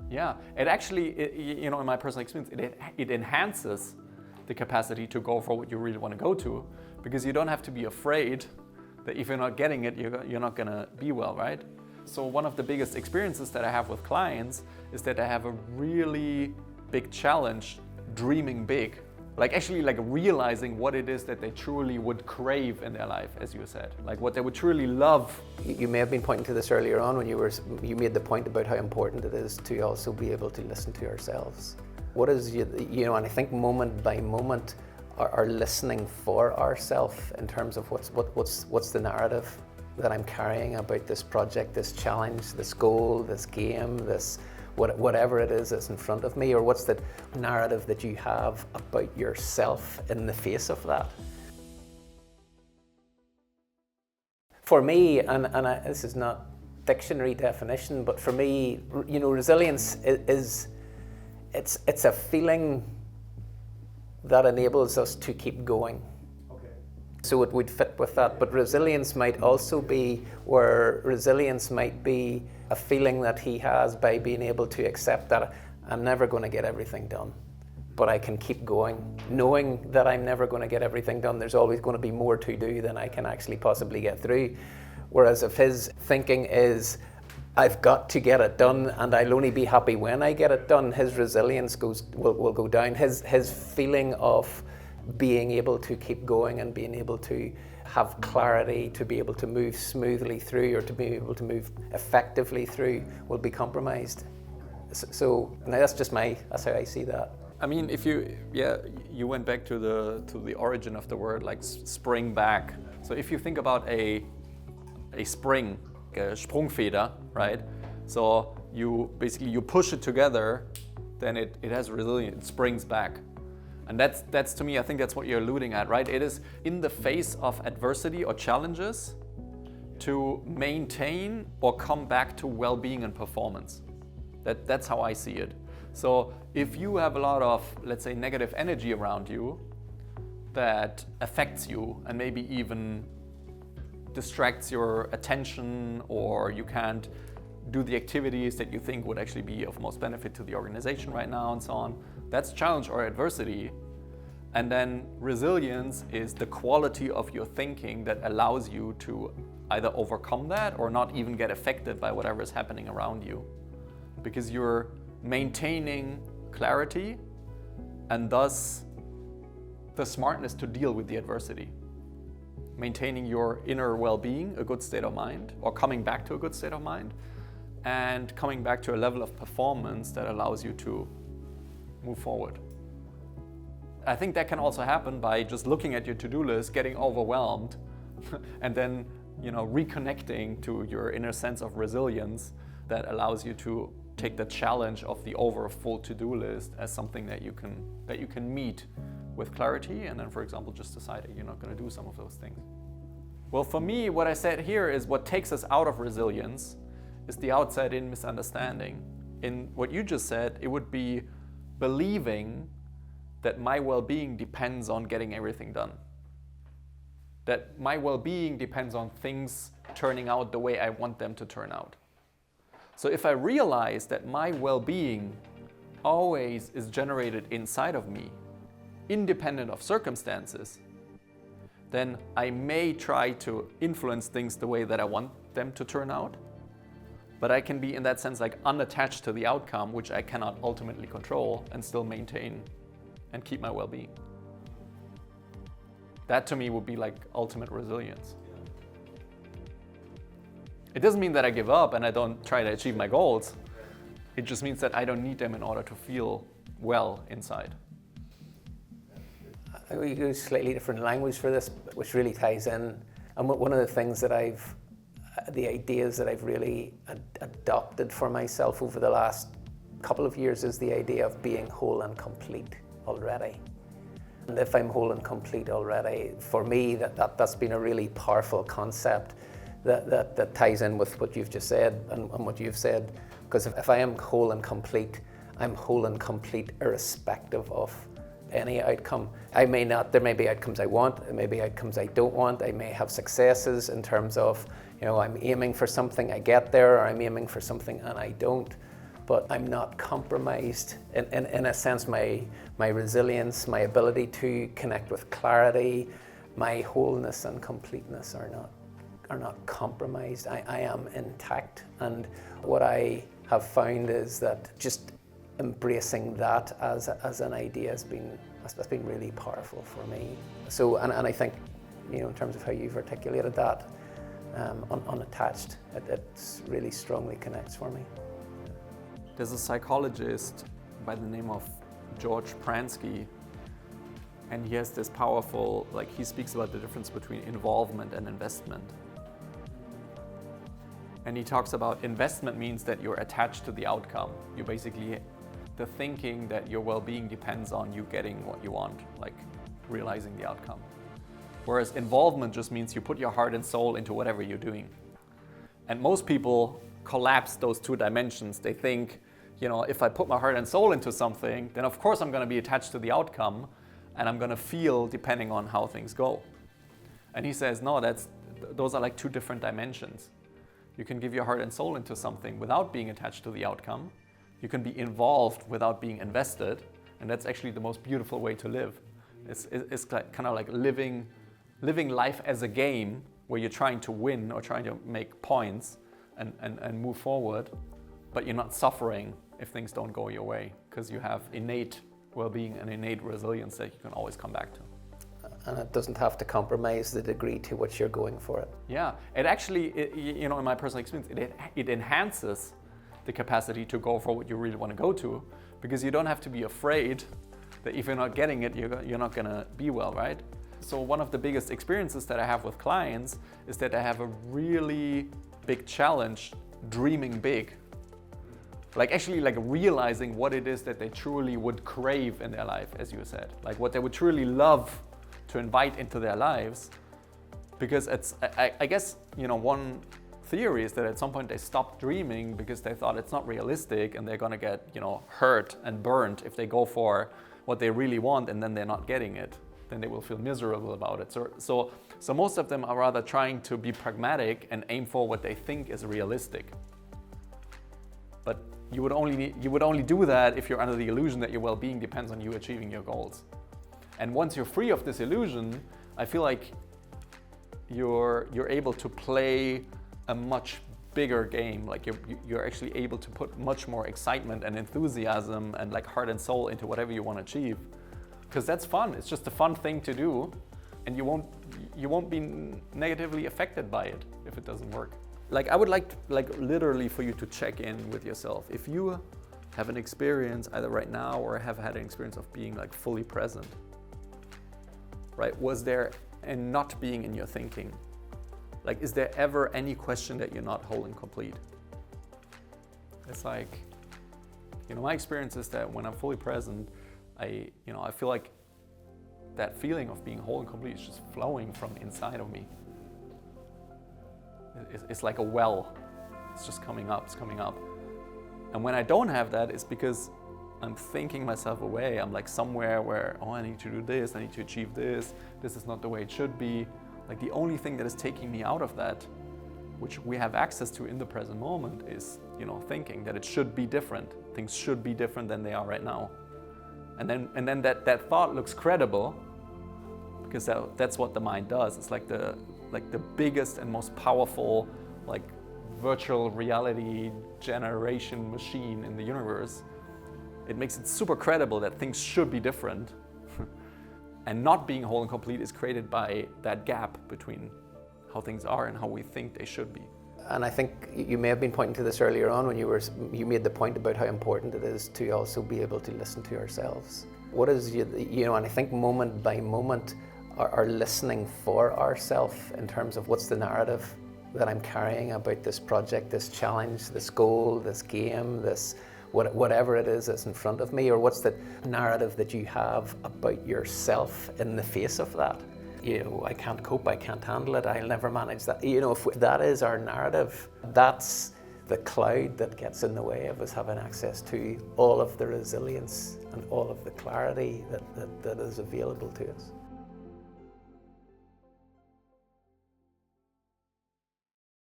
Yeah, it actually, in my personal experience, it enhances the capacity to go for what you really want to go to, because you don't have to be afraid that if you're not getting it, you're not going to be well, right? So one of the biggest experiences that I have with clients is that I have a really big challenge dreaming big. Actually realizing what it is that they truly would crave in their life, as you said, like what they would truly love. You may have been pointing to this earlier on when you made the point about how important it is to also be able to listen to ourselves. What is, and I think moment by moment, our listening for ourselves in terms of what's the narrative that I'm carrying about this project, this challenge, this goal, this game, this whatever it is that's in front of me, or what's the narrative that you have about yourself in the face of that. For me, this is not dictionary definition, but for me, resilience is it's a feeling that enables us to keep going. So it would fit with that, but resilience might also be a feeling that he has by being able to accept that I'm never going to get everything done, but I can keep going, knowing that I'm never going to get everything done. There's always going to be more to do than I can actually possibly get through. Whereas if his thinking is, I've got to get it done and I'll only be happy when I get it done, his resilience will go down. His feeling of being able to keep going and being able to have clarity, to be able to move smoothly through or to be able to move effectively through will be compromised. So now that's how I see that. I mean, if you went back to the origin of the word, like spring back. So if you think about a spring, a Sprungfeder, right? So you push it together, then it has resilience, it springs back. And that's to me, I think that's what you're alluding at, right? It is in the face of adversity or challenges to maintain or come back to well-being and performance. That's how I see it. So if you have a lot of, let's say, negative energy around you that affects you and maybe even distracts your attention, or you can't do the activities that you think would actually be of most benefit to the organization right now and so on, that's challenge or adversity. And then resilience is the quality of your thinking that allows you to either overcome that or not even get affected by whatever is happening around you. Because you're maintaining clarity and thus the smartness to deal with the adversity. Maintaining your inner well-being, a good state of mind, or coming back to a good state of mind, and coming back to a level of performance that allows you to move forward. I think that can also happen by just looking at your to-do list, getting overwhelmed, and then reconnecting to your inner sense of resilience that allows you to take the challenge of the over full to-do list as something that you can meet with clarity, and then, for example, just decide that you're not going to do some of those things. Well, for me, what I said here is what takes us out of resilience is the outside-in misunderstanding. In what you just said, it would be believing that my well-being depends on getting everything done. That my well-being depends on things turning out the way I want them to turn out. So if I realize that my well-being always is generated inside of me, independent of circumstances, then I may try to influence things the way that I want them to turn out, but I can be, in that sense, unattached to the outcome, which I cannot ultimately control, and still maintain and keep my well-being. That to me would be ultimate resilience. It doesn't mean that I give up and I don't try to achieve my goals. It just means that I don't need them in order to feel well inside. We use slightly different language for this, which really ties in. And one of the things that the ideas that I've really adopted for myself over the last couple of years is the idea of being whole and complete already. And if I'm whole and complete already, for me, that's been a really powerful concept that ties in with what you've just said and what you've said. Because if I am whole and complete, I'm whole and complete irrespective of any outcome. There may be outcomes I want, there may be outcomes I don't want. I may have successes in terms of, I'm aiming for something, I get there, or I'm aiming for something and I don't. but I'm not compromised. In a sense, my resilience, my ability to connect with clarity, my wholeness and completeness are not compromised. I am intact. And what I have found is that just embracing that as an idea has been really powerful for me. So, and I think, in terms of how you've articulated that, unattached, it really strongly connects for me. There's a psychologist by the name of George Pransky, and he has this powerful, he speaks about the difference between involvement and investment. And he talks about investment means that you're attached to the outcome. You basically, the thinking that your well-being depends on you getting what you want, like realizing the outcome. Whereas involvement just means you put your heart and soul into whatever you're doing. And most people collapse those two dimensions. They think, if I put my heart and soul into something, then of course I'm going to be attached to the outcome, and I'm going to feel depending on how things go. And he says, no, those are like two different dimensions. You can give your heart and soul into something without being attached to the outcome. You can be involved without being invested, and that's actually the most beautiful way to live. It's kind of like living life as a game where you're trying to win or trying to make points and move forward, but you're not suffering if things don't go your way, because you have innate well-being and innate resilience that you can always come back to. And it doesn't have to compromise the degree to which you're going for it. Yeah, it actually, in my personal experience, it enhances the capacity to go for what you really want to go to, because you don't have to be afraid that if you're not getting it, you're not going to be well, right? So one of the biggest experiences that I have with clients is that I have a really big challenge dreaming big. Actually realizing what it is that they truly would crave in their life, as you said. What they would truly love to invite into their lives. Because I guess, one theory is that at some point they stopped dreaming because they thought it's not realistic and they're gonna get, hurt and burnt if they go for what they really want and then they're not getting it. Then they will feel miserable about it. So most of them are rather trying to be pragmatic and aim for what they think is realistic. But you would only do that if you're under the illusion that your well-being depends on you achieving your goals. And once you're free of this illusion, I feel like you're able to play a much bigger game. You're actually able to put much more excitement and enthusiasm and heart and soul into whatever you want to achieve. Because that's fun. It's just a fun thing to do, and you won't be negatively affected by it if it doesn't work. I would like literally for you to check in with yourself. If you have an experience either right now or have had an experience of being fully present, right? Was there a not being in your thinking? Is there ever any question that you're not whole and complete? It's my experience is that when I'm fully present, I feel like that feeling of being whole and complete is just flowing from inside of me. It's like a well. It's just coming up, it's coming up. And when I don't have that, it's because I'm thinking myself away. I'm somewhere where, I need to do this, I need to achieve this is not the way it should be. The only thing that is taking me out of that, which we have access to in the present moment, is, thinking that it should be different. Things should be different than they are right now. And then that thought looks credible, because that's what the mind does. It's like the biggest and most powerful virtual reality generation machine in the universe. It makes it super credible that things should be different. And not being whole and complete is created by that gap between how things are and how we think they should be. And I think you may have been pointing to this earlier on when you made the point about how important it is to also be able to listen to ourselves. What is, and I think moment by moment, our listening for ourselves in terms of what's the narrative that I'm carrying about this project, this challenge, this goal, this game, this whatever it is that's in front of me, or what's the narrative that you have about yourself in the face of that. I can't cope, I can't handle it, I'll never manage that. If that is our narrative, that's the cloud that gets in the way of us having access to all of the resilience and all of the clarity that is available to us.